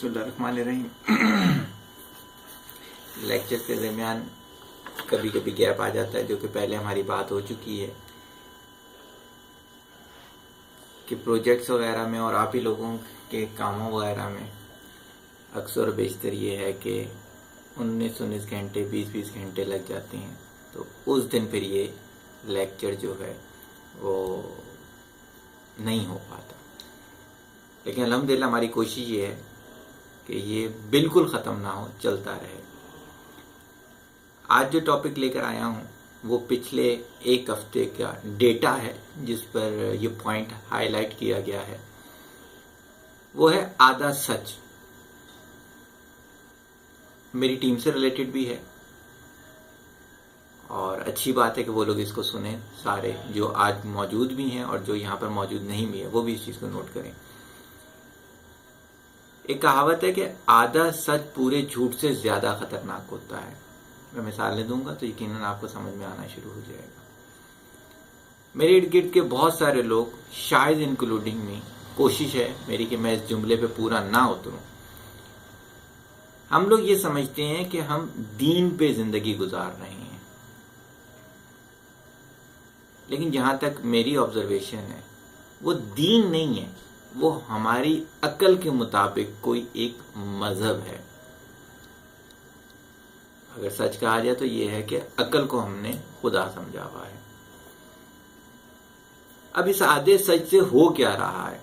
بسم اللہ الرحمن الرحیم۔ لیکچر کے درمیان کبھی کبھی گیپ آ جاتا ہے، جو کہ پہلے ہماری بات ہو چکی ہے کہ پروجیکٹس وغیرہ میں اور آپ ہی لوگوں کے کاموں وغیرہ میں اکثر و بیشتر یہ ہے کہ 19 گھنٹے 20 گھنٹے لگ جاتے ہیں، تو اس دن پھر یہ لیکچر جو ہے وہ نہیں ہو پاتا۔ لیکن الحمدللہ ہماری کوشش یہ ہے کہ یہ بالکل ختم نہ ہو، چلتا رہے۔ آج جو ٹاپک لے کر آیا ہوں وہ پچھلے ایک ہفتے کا ڈیٹا ہے جس پر یہ پوائنٹ ہائی لائٹ کیا گیا ہے، وہ ہے آدھا سچ۔ میری ٹیم سے ریلیٹڈ بھی ہے اور اچھی بات ہے کہ وہ لوگ اس کو سنیں، سارے جو آج موجود بھی ہیں اور جو یہاں پر موجود نہیں بھی ہیں وہ بھی اس چیز کو نوٹ کریں۔ ایک کہاوت ہے کہ آدھا سچ پورے جھوٹ سے زیادہ خطرناک ہوتا ہے۔ میں مثالیں دوں گا تو یقیناً آپ کو سمجھ میں آنا شروع ہو جائے گا۔ میرے ارد گرد کے بہت سارے لوگ، شاید انکلوڈنگ میں، کوشش ہے میری کہ میں اس جملے پہ پورا نہ اتروں، ہم لوگ یہ سمجھتے ہیں کہ ہم دین پہ زندگی گزار رہے ہیں، لیکن جہاں تک میری آبزرویشن ہے وہ دین نہیں ہے، وہ ہماری عقل کے مطابق کوئی ایک مذہب ہے۔ اگر سچ کہا جائے تو یہ ہے کہ عقل کو ہم نے خدا سمجھا ہوا ہے۔ اب اس آدھے سچ سے ہو کیا رہا ہے؟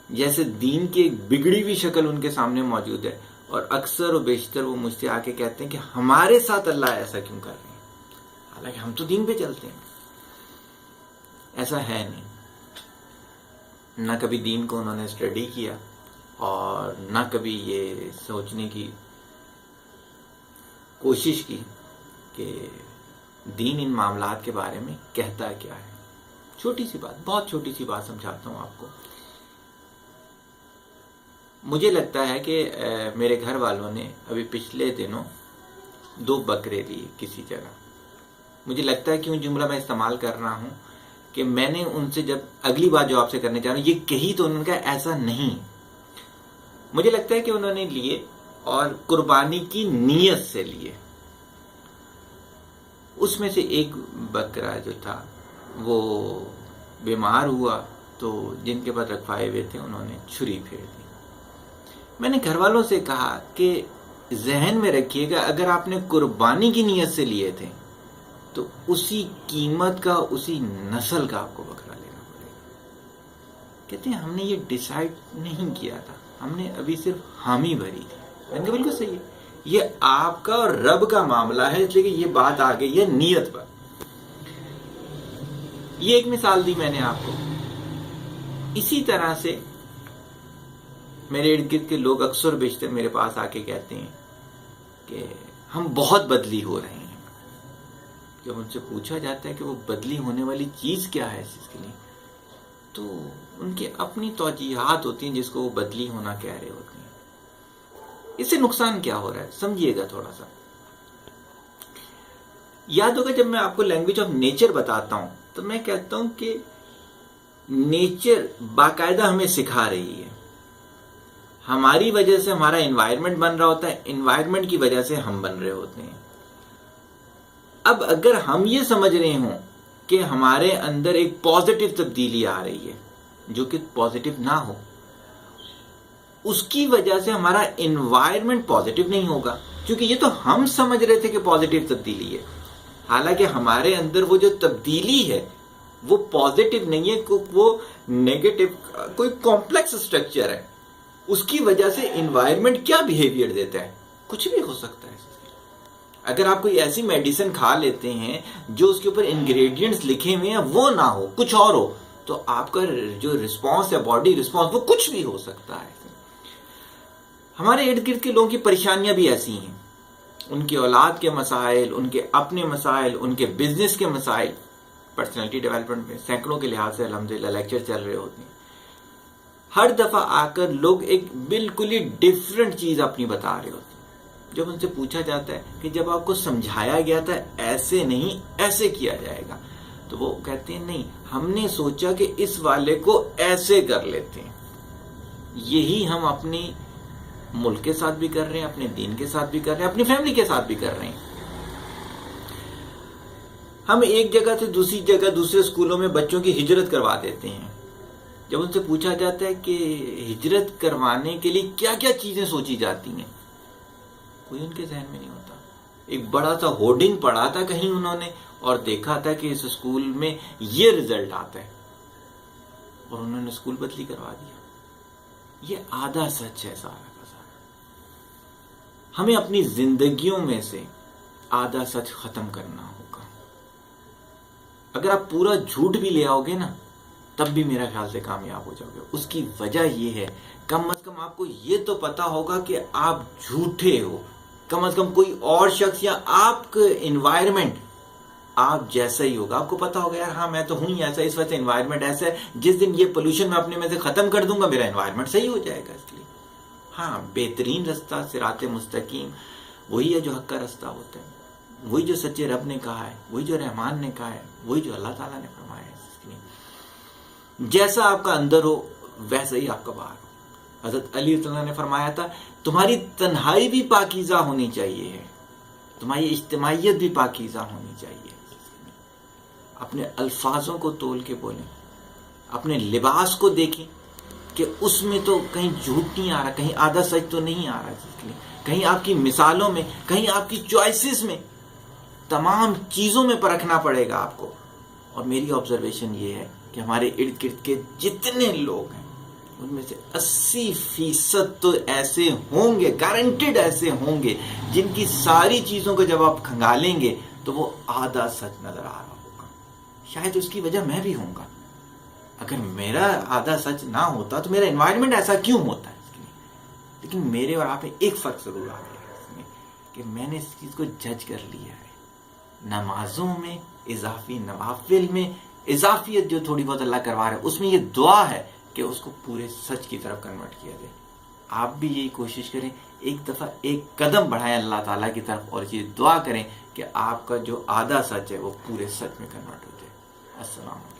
جیسے دین کی ایک بگڑی ہوئی شکل ان کے سامنے موجود ہے، اور اکثر و بیشتر وہ مجھ سے آ کے کہتے ہیں کہ ہمارے ساتھ اللہ ایسا کیوں کر رہے ہیں، حالانکہ ہم تو دین پہ چلتے ہیں۔ ایسا ہے نہیں، نہ کبھی دین کو انہوں نے اسٹڈی کیا اور نہ کبھی یہ سوچنے کی کوشش کی کہ دین ان معاملات کے بارے میں کہتا کیا ہے۔ چھوٹی سی بات، بہت چھوٹی سی بات سمجھاتا ہوں آپ کو۔ مجھے لگتا ہے کہ میرے گھر والوں نے ابھی پچھلے دنوں 2 بکرے لیے کسی جگہ۔ مجھے لگتا ہے کہ وہ جملہ میں استعمال کر رہا ہوں کہ میں نے ان سے جب اگلی بات جو آپ سے کرنے چاہ رہا ہوں یہ کہی تو انہوں نے کہا ایسا نہیں۔ مجھے لگتا ہے کہ انہوں نے لیے اور قربانی کی نیت سے لیے۔ اس میں سے ایک بکرا جو تھا وہ بیمار ہوا، تو جن کے پاس رکھوائے ہوئے تھے انہوں نے چھری پھیر دی۔ میں نے گھر والوں سے کہا کہ ذہن میں رکھیے گا اگر آپ نے قربانی کی نیت سے لیے تھے تو اسی قیمت کا، اسی نسل کا آپ کو بکرا لینا پڑے گا۔ کہتے ہیں ہم نے یہ ڈیسائیڈ نہیں کیا تھا، ہم نے ابھی صرف حامی بھری تھی۔ میں نے کہا بالکل صحیح ہے، یہ آپ کا اور رب کا معاملہ ہے، اس لیے کہ یہ بات آ گئی ہے نیت پر۔ یہ ایک مثال دی میں نے آپ کو۔ اسی طرح سے میرے ارد گرد کے لوگ اکثر بیشتر میرے پاس آ کے کہتے ہیں کہ ہم بہت بدلی ہو رہے ہیں۔ جب ان سے پوچھا جاتا ہے کہ وہ بدلی ہونے والی چیز کیا ہے اس چیز کے لیے، تو ان کے اپنی توجیہات ہوتی ہیں جس کو وہ بدلی ہونا کہہ رہے ہوتے ہیں۔ اس سے نقصان کیا ہو رہا ہے سمجھیے گا تھوڑا سا۔ یاد ہوگا جب میں آپ کو لینگویج آف نیچر بتاتا ہوں تو میں کہتا ہوں کہ نیچر باقاعدہ ہمیں سکھا رہی ہے۔ ہماری وجہ سے ہمارا انوائرمنٹ بن رہا ہوتا ہے، انوائرمنٹ کی وجہ سے ہم بن رہے ہوتے ہیں۔ اب اگر ہم یہ سمجھ رہے ہوں کہ ہمارے اندر ایک پازیٹیو تبدیلی آ رہی ہے جو کہ پازیٹیو نہ ہو، اس کی وجہ سے ہمارا انوائرمنٹ پازیٹیو نہیں ہوگا، کیونکہ یہ تو ہم سمجھ رہے تھے کہ پازیٹیو تبدیلی ہے، حالانکہ ہمارے اندر وہ جو تبدیلی ہے وہ پازیٹیو نہیں ہے، وہ نیگیٹو، کوئی کمپلیکس اسٹرکچر ہے۔ اس کی وجہ سے انوائرمنٹ کیا بیہیویئر دیتا ہے، کچھ بھی ہو سکتا ہے۔ اگر آپ کوئی ایسی میڈیسن کھا لیتے ہیں جو اس کے اوپر انگریڈینٹس لکھے ہوئے ہیں وہ نہ ہو، کچھ اور ہو، تو آپ کا جو رسپانس ہے، باڈی رسپانس، وہ کچھ بھی ہو سکتا ہے۔ ہمارے ارد گرد کے لوگوں کی پریشانیاں بھی ایسی ہیں، ان کی اولاد کے مسائل، ان کے اپنے مسائل، ان کے بزنس کے مسائل، پرسنالٹی ڈیولپمنٹ میں سینکڑوں کے لحاظ سے الحمدللہ لیکچر چل رہے ہوتے ہیں۔ ہر دفعہ آ کر لوگ ایک بالکل ہی ڈیفرنٹ چیز اپنی بتا رہے ہوتے ہیں۔ جب ان سے پوچھا جاتا ہے کہ جب آپ کو سمجھایا گیا تھا ایسے نہیں ایسے کیا جائے گا، تو وہ کہتے ہیں نہیں، ہم نے سوچا کہ اس والے کو ایسے کر لیتے ہیں۔ یہی ہم اپنی ملک کے ساتھ بھی کر رہے ہیں، اپنے دین کے ساتھ بھی کر رہے ہیں، اپنی فیملی کے ساتھ بھی کر رہے ہیں۔ ہم ایک جگہ سے دوسری جگہ دوسرے اسکولوں میں بچوں کی ہجرت کروا دیتے ہیں۔ جب ان سے پوچھا جاتا ہے کہ ہجرت کروانے کے لیے کیا کیا چیزیں سوچی جاتی ہیں، کوئی ان کے ذہن میں نہیں ہوتا۔ ایک بڑا سا ہورڈنگ پڑھا تھا کہیں انہوں نے اور دیکھا تھا کہ اس اسکول میں یہ رزلٹ آتا ہے، اور انہوں نے اسکول بدلی کروا دیا۔ یہ آدھا سچ ہے سارا کا سارا۔ ہمیں اپنی زندگیوں میں سے آدھا سچ ختم کرنا ہوگا۔ اگر آپ پورا جھوٹ بھی لے آؤ گے نا تب بھی میرا خیال سے کامیاب ہو جاؤ گے۔ اس کی وجہ یہ ہے کم از کم آپ کو یہ تو پتا ہوگا کہ آپ جھوٹے ہو، کم از کم کوئی اور شخص یا آپ کا انوائرمنٹ آپ جیسا ہی ہوگا۔ آپ کو پتا ہوگا یار ہاں میں تو ہوں ہی ایسا، اس وجہ سے انوائرمنٹ ایسا ہے، جس دن یہ پولوشن میں اپنے میں سے ختم کر دوں گا میرا انوائرمنٹ صحیح ہو جائے گا۔ اس لیے ہاں بہترین رستہ صراط مستقیم وہی ہے جو حق کا رستہ ہوتا ہے، وہی جو سچے رب نے کہا ہے، وہی جو رحمان نے کہا ہے، وہی جو اللہ تعالیٰ نے فرمایا ہے۔ اس لیے جیسا آپ کا اندر ہو ویسا ہی آپ کا باہر ہو۔ حضرت علی رضی اللہ عنہ نے فرمایا تھا تمہاری تنہائی بھی پاکیزہ ہونی چاہیے، تمہاری اجتماعیت بھی پاکیزہ ہونی چاہیے۔ اپنے الفاظوں کو تول کے بولیں، اپنے لباس کو دیکھیں کہ اس میں تو کہیں جھوٹ نہیں آ رہا، کہیں آدھا سچ تو نہیں آ رہا، اس لیے کہیں آپ کی مثالوں میں، کہیں آپ کی چوائسز میں، تمام چیزوں میں پرکھنا پڑے گا آپ کو۔ اور میری آبزرویشن یہ ہے کہ ہمارے ارد گرد کے جتنے لوگ ہیں ان میں سے 80% تو ایسے ہوں گے، گارنٹیڈ ایسے ہوں گے، جن کی ساری چیزوں کو جب آپ کھنگالیں گے تو وہ آدھا سچ نظر آ رہا ہوگا۔ شاید اس کی وجہ میں بھی ہوں گا۔ اگر میرا آدھا سچ نہ ہوتا تو میرا انوائرمنٹ ایسا کیوں ہوتا ہے؟ اس لیے لیکن میرے اور آپ میں ایک فرق ضرور آ گیا ہے اس میں کہ میں نے اس چیز کو جج کر لیا ہے۔ نمازوں میں اضافی نوافل میں اضافیت جو تھوڑی بہت اللہ کروا رہا ہے اس میں یہ دعا ہے کہ اس کو پورے سچ کی طرف کنورٹ کیا جائے۔ آپ بھی یہی کوشش کریں، ایک دفعہ ایک قدم بڑھائیں اللہ تعالیٰ کی طرف اور یہ دعا کریں کہ آپ کا جو آدھا سچ ہے وہ پورے سچ میں کنورٹ ہو جائے۔ السلام علیکم۔